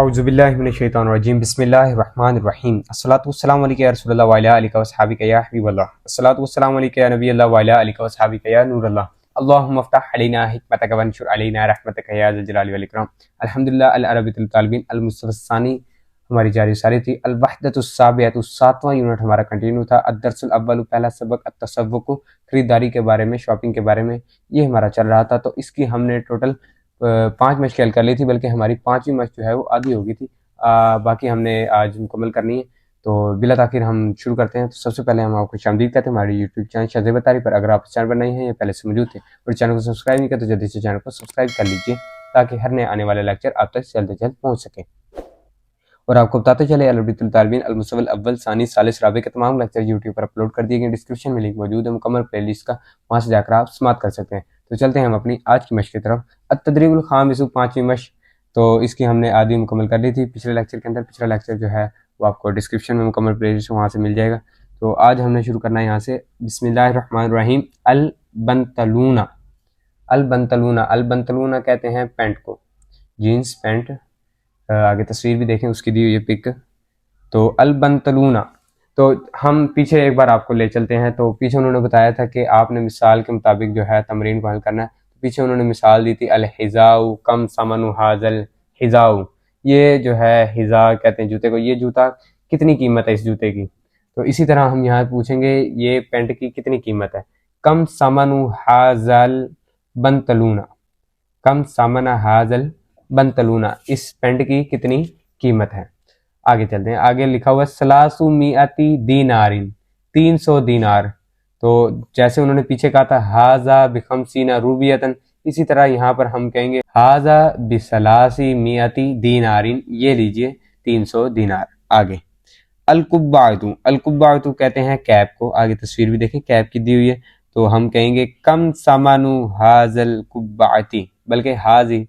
औज़ुबिल्लाहि मिनश्शैतानिर्रजीम बिस्मिल्लाहिर्रहमानिर्रहीम अस्सलातु वस्सलामु अलैका या रसूलल्लाह व अला आलिका व अस्हाबिका या हबीबल्लाह अस्सलातु वस्सलामु अलैका या नबियल्लाह व अला आलिका व अस्हाबिका या नूरल्लाह अल्लाहुम्मा फ़्तह अलैना हिकमतक वंशुर अलैना रहमतक या ज़ल जलाली वल इकराम। अल्हम्दुलिल्लाह अल अरबिय्युल तालिबीन अल मुस्तफ़ा सानी हमारी जारी सारी थी। अल वहदतुस साबिअतु 7वां यूनिट हमारा कंटिन्यू था। अद-दर्सुल अव्वल पहला सबक अत-तसव्वुक खरीदारी के बारे में, शॉपिंग के बारे में ये हमारा चल रहा था। तो इसकी हमने टोटल 5 मश्क हल कर ली थी, बल्कि हमारी 5वीं मश्क जो है वो आधी हो गई थी। बाकी हमने आज मुकम्मल करनी है। तो बिला ताखिर हम शुरू करते हैं। तो सबसे पहले हम आपको खुशामदीद कहते हैं हमारे यूट्यूब चैनल शाज़ेब तारी पर। अगर आप इस चैनल पर नहीं हैं या पहले से मौजूद थे और चैनल को सब्सक्राइब नहीं किया तो जल्दी से चैनल को सब्सक्राइब कर लीजिए, ताकि हर नए आने वाले लेक्चर आप तक जल्द से जल्द पहुँच सके। और आपको बताते चले अल अरबिय्युल तालिबीन अल मुस्तफ़ा अव्वल सानी सालिस राबे के तमाम लेक्चर यूट्यूब पर अपलोड कर दिए गए। डिस्क्रिप्शन में लिंक मौजूद है मुकम्मल प्लेलिस्ट का, वहाँ से जाकर आप समात कर सकते हैं। तो चलते हैं हम अपनी आज की मश्क की तरफ। अत-तदरीबुल खामिसु 5वीं मश्क, तो इसकी हमने आधी मुकम्मल कर ली थी पिछले लेक्चर के अंदर। पिछला लेक्चर जो है वो आपको डिस्क्रिप्शन में मुकम्मल प्लेलिस्ट वहाँ से मिल जाएगा। तो आज हमने शुरू करना है यहाँ से। बिस्मिल्लाहिर्रहमानिर्रहीम। अल बंतलूना। अल बंतलूना, अल बंतलूना कहते हैं पैंट को, जीन्स पैंट। आगे तस्वीर भी देखें उसकी दी हुई है पिक। तो अल बंतलूना, तो हम पीछे एक बार आपको ले चलते हैं। तो पीछे उन्होंने बताया था कि आपने मिसाल के मुताबिक जो है तमरीन को हल करना है। तो पीछे उन्होंने मिसाल दी थी अल हिजाउ कम समनु हाजल हिजाउ। ये जो है हिजा कहते हैं जूते को, ये जूता कितनी कीमत है इस जूते की। तो इसी तरह हम यहाँ पूछेंगे ये पैंट की कितनी कीमत है। कम समनु हाजल बंतलूना, कम समन हाजल बंतलूना, इस पैंट की कितनी कीमत है। आगे चलते हैं। आगे लिखा हुआ है सलासु मियाती दीनारिन, 300 दीनार। तो जैसे उन्होंने पीछे कहा था हाजा बिखमसीना रूबियतन, इसी तरह यहाँ पर हम कहेंगे हाजा बिसलासी मियाती दीनारिन, ये लीजिए 300 दीनार। आगे अल कुब्बातु, अल कुब्बातु कहते हैं कैप को। आगे तस्वीर भी देखें कैप की दी हुई है। तो हम कहेंगे कम सामानु हाजल कुब्बाती, बल्कि हाजी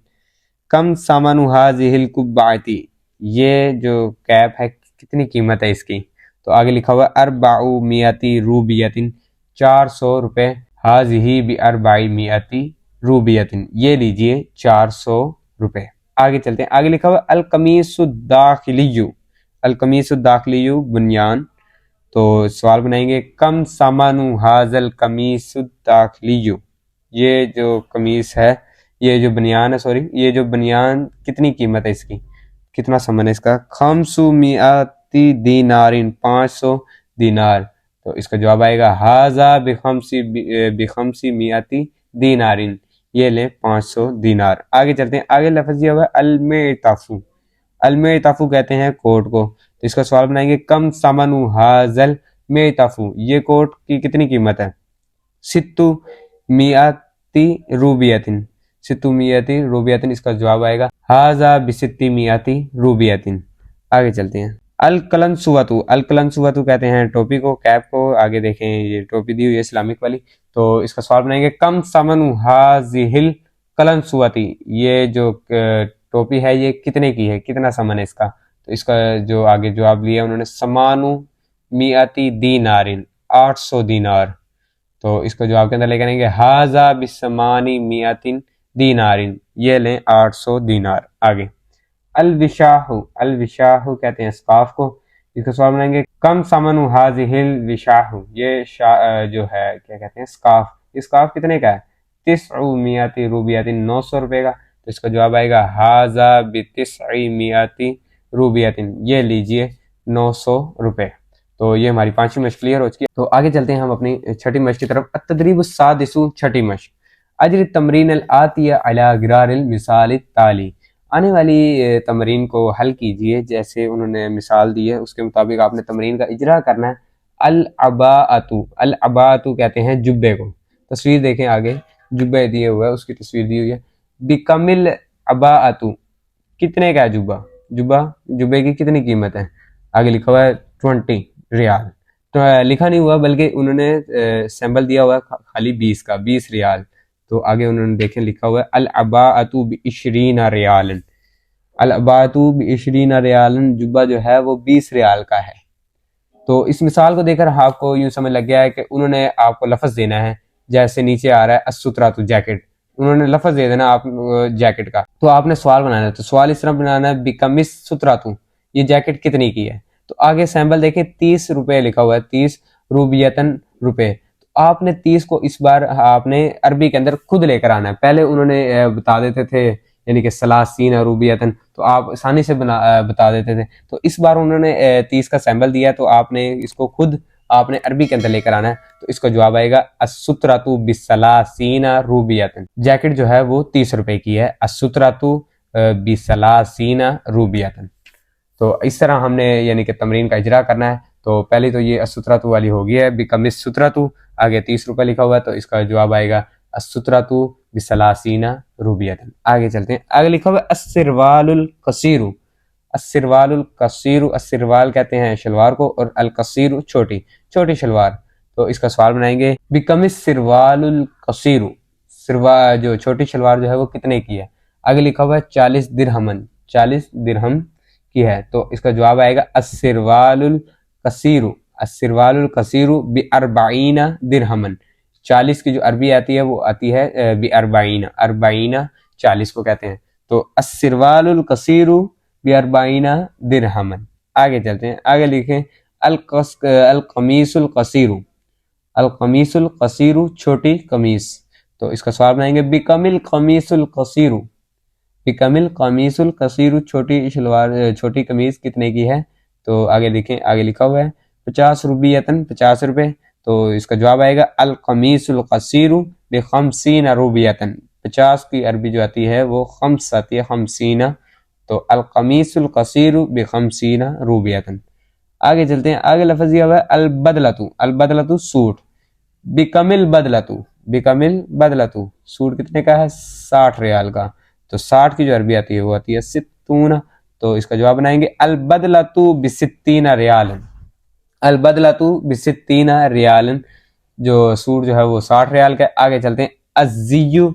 कम सामानु हाजिहिल कुब्बाती, ये जो कैप है कितनी कीमत है इसकी। तो आगे लिखा हुआ अरबाउ मियाती रूबियतिन, 400 रुपये। हाजिही बि अरबाई मियाती रूबियतिन, ये लीजिए 400 रुपये। आगे चलते हैं। आगे लिखा हुआ अल कमीसु दाखिलियु, अल कमीसु दाखिलियु बुनियान। तो सवाल बनाएंगे कम सामानु हाजल कमीसु दाखिलियु, ये जो कमीज है, ये जो बनियान है, सॉरी ये जो बनियान कितनी कीमत है इसकी, कितना समन है इसका। खमसु मियाती दीनारिन, 500 दीनार। तो इसका जवाब आएगा हाजा बिखमसी मियाती दीनारिन, ये ले 500 दीनार। आगे चलते हैं। आगे लफ्ज़ दिया हुआ है अलमेताफू, अलमेताफू कहते हैं कोट को। तो इसका सवाल बनाएंगे कम समनु हाजल मेताफू, ये कोट की कितनी कीमत है। सित्तु मियाती रूबियतिन, सित्तु मियाती रूबियतिन, इसका जवाब आएगा हाजा बिसित्ती मियाती रूबियतिन। आगे चलते हैं। अल कलंसुवतु, अल कलंसुवतु कहते हैं टोपी को, कैप को। आगे देखें ये टोपी दी हुई है इस्लामिक वाली। तो इसका सवाल बनाएंगे कम समनु हाजिहिल कलंसुवती, ये जो टोपी है ये कितने की है, कितना समन है इसका। तो इसका जो आगे जवाब लिया उन्होंने समानु मियाती दीनारिन, 800 दीनार। तो इसको जवाब के अंदर लेकर आएंगे हाजा बिसमानी मियातिन दीनारिन, ये लें 800 दीनार। आगे अल विशाहु, अल विशाहु कहते हैं स्काफ को। इसका सवाल बनाएंगे कम समनु हाजिहिल विशाहु, ये जो है क्या कहते हैं स्काफ, स्काफ कितने का है। 9 मियाती रूबियतिन, 900 रुपये का। तो इसका जवाब आएगा हाजा बितिस्ई मियाती रूबियतिन, ये लीजिए 900 रुपये। तो ये हमारी 5वीं मश्क क्लियर हो चुकी है। तो आगे चलते हैं हम अपनी 6ठी मश्क की तरफ। अत-तदरीबुस सादिसु, 6ठी मश्क। अजर तमरीन अल आतिया अला गिरारिल मिसाल ताली, आने वाली तमरीन को हल कीजिए जैसे उन्होंने मिसाल दी है उसके मुताबिक आपने तमरीन का इजरा करना है। अल अबाअतु, अल अबाअतु कहते हैं जुब्बे को। तस्वीर देखें आगे, जुब्बे दिए हुआ है उसकी तस्वीर दी हुई है। बिकमिल अबाअतु, कितने का है जुब्बा, जुब्बे की कितनी कीमत है। आगे लिखा हुआ है 20 रियाल। तो लिखा नहीं हुआ बल्कि उन्होंने सैंपल दिया हुआ खाली 20 का, 20 रियाल। तो आगे उन्होंने देखें लिखा हुआ है अल अबाअतु बिइश्रीना रियालन, अल अबाअतु बिइश्रीना रियालन, जुब्बा जो है वो 20 रियाल का है। तो इस मिसाल को देखकर आपको यूं समझ लग गया है कि उन्होंने आपको लफ्ज़ देना है, जैसे नीचे आ रहा है अस्सुतरातु जैकेट, उन्होंने लफ्ज दे देना आप जैकेट का, तो आपने सवाल बनाना है। तो सवाल इस तरह बनाना है, बिकमिस सुतरातू, ये जैकेट कितने की है। तो आगे सैंपल देखें 30 रुपए लिखा हुआ है, 30 रूबियतन रुपए। तो आपने 30 को इस बार आपने अरबी के अंदर खुद लेकर आना है। पहले उन्होंने बता देते थे यानी कि सलासीन रूबियतन, तो आप आसानी से बता देते थे। तो इस बार उन्होंने 30 का सैंपल दिया, तो आपने इसको खुद आपने अरबी के अंदर लेकर आना है। तो इसका जवाब आएगा असुतरातु बिसलासीना रूबियतन, जैकेट जो है वो 30 रुपए की है, असुतरातु बिसलासीना रूबियतन। तो इस तरह हमने यानी कि तमरीन का इजरा करना है। तो पहले तो ये असुतरातु वाली हो गई है, बिकमिस सुतरातु, आगे 30 रुपए लिखा हुआ है, तो इसका जवाब आएगा असुतरातु बिसलासीना रूबियतन। आगे चलते हैं, आगे लिखा हुआ है अस्सिरवालुल कसीरु, अस्सिरवालुल कसीरु, अस्सिरवाल कहते हैं शलवार को, और अल कसीरु छोटी छोटी शलवार। तो इसका सवाल बनाएंगे, बिकमिस सिरवालुल कसीरु, सिरवा जो छोटी शलवार जो है वो कितने की है। आगे लिखा हुआ है 40 दिरहमन, 40 दिरहम की है। तो इसका जवाब आएगा अस्सिरवालुल कसीरु, अस्सिरवालुल कसीरु बिअरबाईना दिरहमन, 40 की जो अरबी आती है वो आती है बिअरबाईना, अरबाईना 40 को कहते हैं। तो अस्सिरवालुल कसीरु बिअरबाईना दिरहमन। आगे चलते हैं, आगे लिखें अल कमीसुल कसीरु, अल कमीसुल कसीरु छोटी कमीज। तो इसका सवाल बनाएंगे, बिकमिल कमीसुल कसीरु, बिकमिल कमीसुल कसीरु छोटी शलवार छोटी कमीज कितने की है। तो आगे देखें, आगे लिखा हुआ है 50 रूबियतन, 50 रुपए। तो इसका जवाब आएगा अल कमीसुल कसीरु बिखमसीना रूबियतन, 50 की अरबी जो आती है वो खम्स आती है, खमसीना। तो अल कमीसुल कसीरु बिखमसीना रूबियतन। आगे चलते हैं, आगे लफ्ज दिया हुआ है अल बदलतु, अल बदलतु सूट, बिकमिल बदलतु, बिकमिल बदलतु सूट कितने का है, 60 रियाल का। तो 60 की जो अरबी आती है वो आती है सित्तूना। तो इसका जवाब बनाएंगे अल बदलतु बिसित्तीना रियालन, अल बदलतु बिसित्तीना रियालन, जो सूट जो है वो 60 रियाल का है। आगे चलते हैं, अज़्ज़ियु,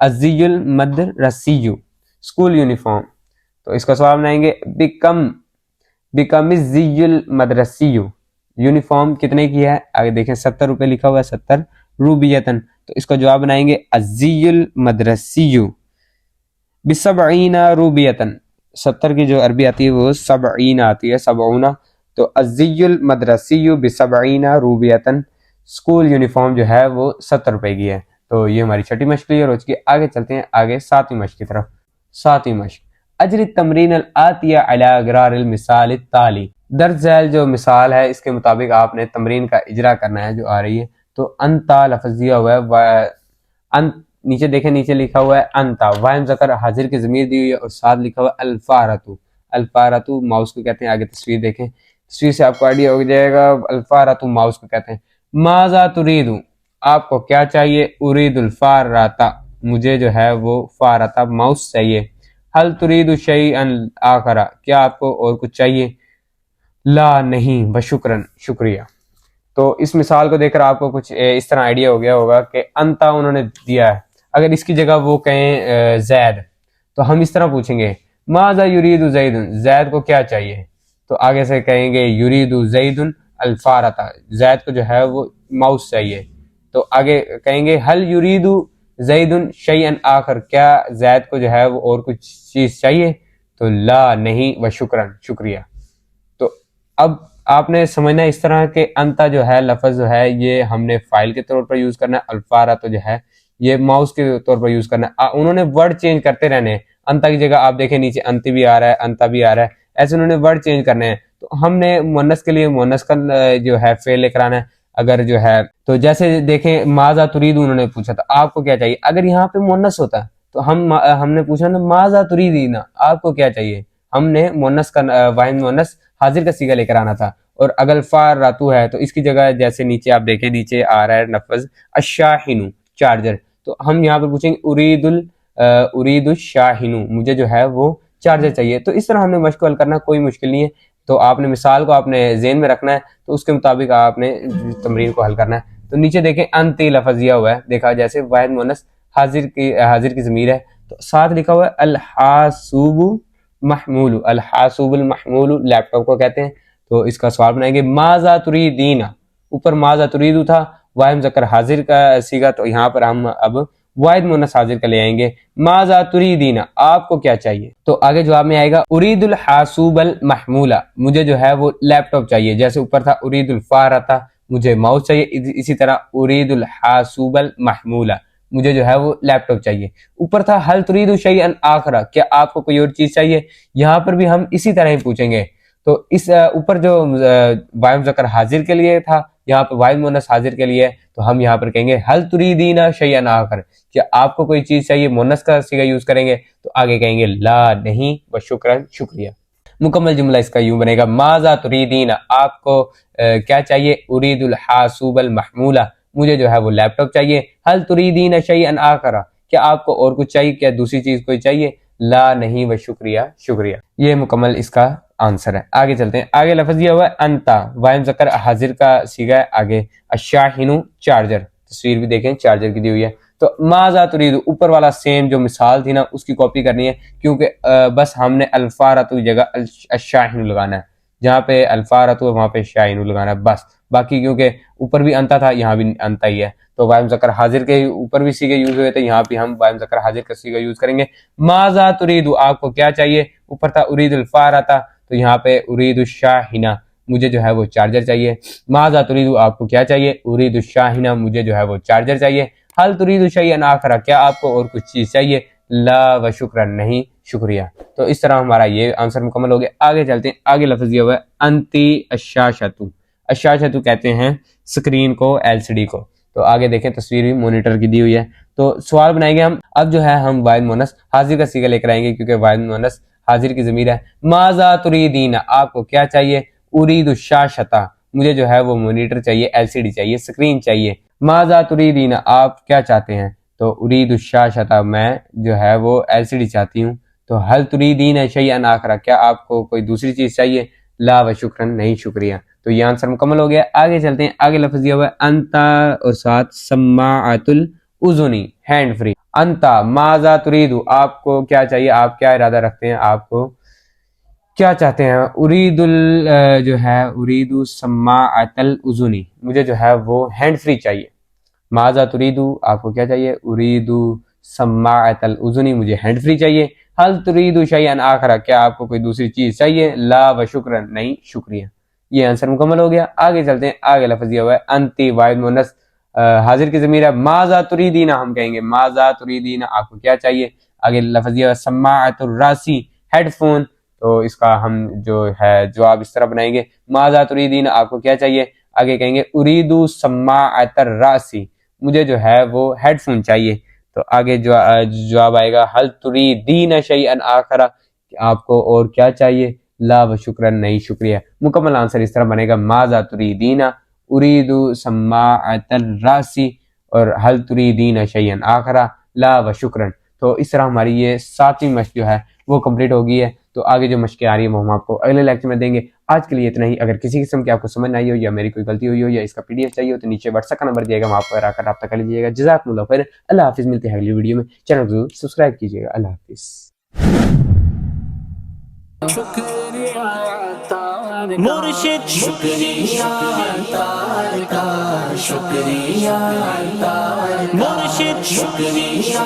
अज़्ज़ियुल मदरसियु स्कूल यूनिफॉर्म। तो इसका सवाल बनाएंगे, बिकमिज़्ज़ियुल मदरसियु यूनिफॉर्म कितने की है। आगे देखें 70 रुपए लिखा हुआ है, 70 रूबियतन। तो इसका जवाब बनाएंगे अज़्ज़ियुल मदरसियु बिसबईना रूबियतन, 70 की जो अरबी आती है वो सबईना आती है, सबऊना। तो अज़्ज़ियुल मदरसियु बिसबईना रूबियतन, स्कूल यूनिफॉर्म जो है वो 70 रुपए की है। तो ये हमारी छठी मश्क क्लियर हो चुकी है। आगे चलते हैं आगे 7वीं मश्क की तरफ। 7वीं मश्क, अजरी तमरीन अल आतिया अला अगरारिल मिसाल ताली, दर्ज झैल जो मिसाल है इसके मुताबिक आपने तमरीन का इजरा करना है जो आ रही है। तो अंता लफ्ज़ दिया हुआ है, नीचे देखें, नीचे लिखा हुआ है अंता, वाहिम ज़कर हाजिर की ज़मीर दी हुई है, और साथ लिखा हुआ है अल्फारतु, अल्फारतु माउस को कहते हैं। आगे तस्वीर देखें, तस्वीर से आपको आइडिया हो जाएगा, अल्फारतु माउस को कहते हैं। माज़ा तुरीदु, आपको क्या चाहिए, उरीदुल फारता, मुझे जो है वो फारता माउस चाहिए। हल तुरीदु शैअन आखरा, क्या आपको और कुछ चाहिए। ला नहीं, बशुक्रन शुक्रिया। तो इस मिसाल को देखकर आपको कुछ इस तरह आइडिया हो गया होगा कि अंता उन्होंने दिया है, अगर इसकी जगह वो कहें जैद, तो हम इस तरह पूछेंगे माज़ा युरीदु जैदुन, जैद को क्या चाहिए। तो आगे से कहेंगे युरीदु जैदुन अल्फारता, जैद को जो है वो माउस चाहिए। तो आगे कहेंगे हल युरीदु जैदुन शैअन आखर, क्या जैद को जो है वो और कुछ चीज चाहिए। तो ला नहीं, व शुक्रन शुक्रिया। तो अब आपने समझना इस तरह के अंता जो है लफ्ज जो है ये हमने फाइल के तौर पर यूज करना है, अल्फारा तो जो है ये माउस के तौर पर यूज करना है। उन्होंने वर्ड चेंज करते रहने हैं, अंता की जगह आप देखें नीचे अंत भी आ रहा है, अंता भी आ रहा है, ऐसे उन्होंने वर्ड चेंज करने हैं। तो हमने मुन्नस के लिए मुन्नस का जो है फेल लेकर आना है। अगर जो है तो जैसे देखें माज़ा तुरीद उन्होंने पूछा था आपको क्या चाहिए, अगर यहाँ पे मुन्नस होता तो हमने पूछा ना माज़ा तुरीदीना, आपको क्या चाहिए, हमने मुन्नस का वाहिद मुन्नस हाजिर का सीगा लेकर आना था। और अगर फार रातू है तो इसकी जगह जैसे नीचे आप देखें, नीचे आ रहा है लफ्ज अशाहिनु चार्जर, तो हम यहाँ पे पूछेंगे उरीदुल शाहिनु, मुझे जो है वो चार्जर चाहिए। तो इस तरह हमने मश्क हल करना, कोई मुश्किल नहीं है। तो आपने मिसाल को आपने ज़हन में रखना है, तो उसके मुताबिक आपने तमरीन को हल करना है। तो नीचे देखें अंत लफ्ज दिया हुआ है, देखा जैसे वाहिद मुन्नस हाजिर की ज़मीर है, तो साथ लिखा हुआ है अल हासूबु महमूलु, अल हासूबुल महमूलु लैपटॉप को कहते हैं। तो इसका सवाल बनाएंगे माज़ा तुरीदीना, ऊपर माज़ा तुरीदु था, वाहिम ज़कर हाजिर का सीगा, तो यहाँ पर हम अब वाहिद मुन्नस हाजिर का ले आएंगे माजा तुरीदीना, आपको क्या चाहिए। तो आगे जवाब में आएगा उरीदुल हासूबल महमूला, मुझे जो है वो लैपटॉप चाहिए। जैसे ऊपर था उरीदुल फारता, मुझे माउस चाहिए, इसी तरह उरीदुल हासूबल महमूला, मुझे जो है वो लैपटॉप चाहिए। ऊपर था हल तुरीदु शैअन आखरा, क्या आपको कोई और चीज चाहिए। यहाँ पर भी हम इसी तरह ही पूछेंगे। तो इस ऊपर जो वाहिद मुज़क्कर हाजिर के लिए था, यहाँ पर वाहिद मुअन्नस हाजिर के लिए, तो हम यहाँ पर कहेंगे हल तुरीदीना शैअन आखर, क्या आपको कोई चीज चाहिए। मुअन्नस का सीगा यूज करेंगे तो आगे कहेंगे ला नहीं व शुक्रन, शुक्रिया। मुकम्मल जुमला इसका यूं बनेगा माजा तुरीदीना, आपको क्या चाहिए। उरीदुल हासूबल महमूला, मुझे जो है वो लैपटॉप चाहिए। हल तुरीदीना शैअन आखरा, क्या आपको और कुछ चाहिए, क्या दूसरी चीज कोई चाहिए। ला नहीं व शुक्रिया, शुक्रिया। ये मुकम्मल इसका आंसर है। आगे चलते हैं। आगे लफ्ज दिया हुआ है अंता, वाहिद मुज़क्कर हाजिर का सीगा है। आगे अशाहिनु, चार्जर, तस्वीर भी देखें चार्जर की दी हुई है। तो माजा तुरीदु, ऊपर वाला सेम जो मिसाल थी ना उसकी कॉपी करनी है, क्योंकि बस हमने अल्फारतु की जगह अशाहिनु लगाना है। जहाँ पे अल्फारतु है वहां पे शाहिनु लगाना है बस। बाकी क्योंकि ऊपर भी अंता था, यहाँ भी अंता ही है, तो वाहिद मुज़क्कर हाजिर के ऊपर भी सीगे यूज हुए थे, यहाँ भी हम वाहिद मुज़क्कर हाजिर का सीगा यूज करेंगे। माजा तुरीदु, आपको क्या चाहिए। ऊपर था उरीदुल फारता, तो यहाँ पे उरीदु शाहिना, मुझे जो है वो चार्जर चाहिए। माजा तुरीदु, आपको क्या चाहिए। उरीदु शाहिना, मुझे जो है वो चार्जर चाहिए। हल तुरीदु शैअन आखरा, क्या आपको और कुछ चीज चाहिए। ला व शुक्रन, नहीं शुक्रिया। तो इस तरह हमारा ये आंसर मुकम्मल हो गया। आगे चलते हैं। आगे लफ्ज दिया हुआ है अंती अशाशतु, अशाशतु कहते हैं स्क्रीन को, एलसीडी को। तो आगे देखें तस्वीर भी मॉनिटर की दी हुई है। तो सवाल बनाएंगे हम। अब जो है हम वाहिद मुअन्नस हाजिर का सीगा लेकर आएंगे, क्योंकि वाहिद मुअन्नस हाजिर की ज़मीर है। माजा तुरीदीना, आपको क्या चाहिए। उरीदु शाशता, मुझे जो है वो मॉनिटर चाहिए, एलसीडी चाहिए, स्क्रीन चाहिए। माजा तुरीदीना, आप क्या चाहते हैं। तो उरीदु शाशता, मैं जो है वो एलसीडी चाहती हूँ। तो हल तुरीदीना शैअन आखरा, क्या आपको कोई दूसरी चीज चाहिए। ला व शुक्रन, नहीं शुक्रिया। तो ये आंसर मुकम्मल हो गया। आगे चलते हैं। आगे लफ्ज दिया हुआ है अंता और साथ सम्माअतुल उज़ुनी, हैंड फ्री। अंता माजा तुरीदु, आपको क्या चाहिए, आप क्या इरादा रखते हैं, आपको क्या चाहते हैं। उरीदुल जो है उरीदु सम्माअतल उज़ुनी, मुझे जो है वो हैंड फ्री चाहिए। माजा तुरीदु, आपको क्या चाहिए। उरीदु सम्माअतल उज़ुनी, मुझे हैंड फ्री चाहिए। हल तुरीदु शैअन आखरा, क्या आपको कोई दूसरी चीज चाहिए। ला व शुक्रन, नहीं शुक्रिया। ये आंसर मुकम्मल हो गया। आगे चलते हैं। आगे लफ्ज दिया हुआ है अंती, वाहिद मुअन्नस हाजिर की ज़मीर है। माजा तुरीदीना, हम कहेंगे माजा तुरीदीना, आपको क्या चाहिए। आगे लफ्ज दिया हुआ है सम्माअतुर रासी, हेडफोन। तो इसका हम जो है जवाब इस तरह बनाएंगे। माजा तुरीदीना, आपको क्या चाहिए। आगे कहेंगे उरीदु सम्माअतर रासी, मुझे जो है वो हेडफोन चाहिए। तो आगे जवाब आएगा हल तुरीदीना शैअन आखरा, आपको और क्या चाहिए। ला व शुक्रन, नहीं शुक्रिया। मुकम्मल आंसर इस तरह बनेगा माजा तुरीदीना उरीदु सम्माअतर रासी और हल तुरीदीना शैअन आखरा, ला व शुक्रन। तो इस तरह हमारी ये 7वीं मश्क जो है वो कंप्लीट हो गई है। तो आगे जो मश्कें आ रही है वो हम आपको अगले लेक्चर में देंगे। आज के लिए इतना ही। अगर किसी किस्म की आपको समझ नहीं हो या मेरी कोई गलती हुई हो या इसका पीडीएफ चाहिए हो तो नीचे व्हाट्सएप का नंबर दिएगा, हम आपको आकर रब्ता कर लीजिएगा। जज़ाकुमुल्लाह खैर। अल्लाह हाफिज़। मिलते हैं अगली वीडियो में। चैनल को सब्सक्राइब कीजिएगा। अल्लाह हाफिज़। मुर्शिद शुक्रिया तार का, शुक्रिया तार, मुर्शिद शुक्रिया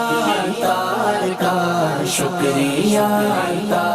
तार का, शुक्रिया तार।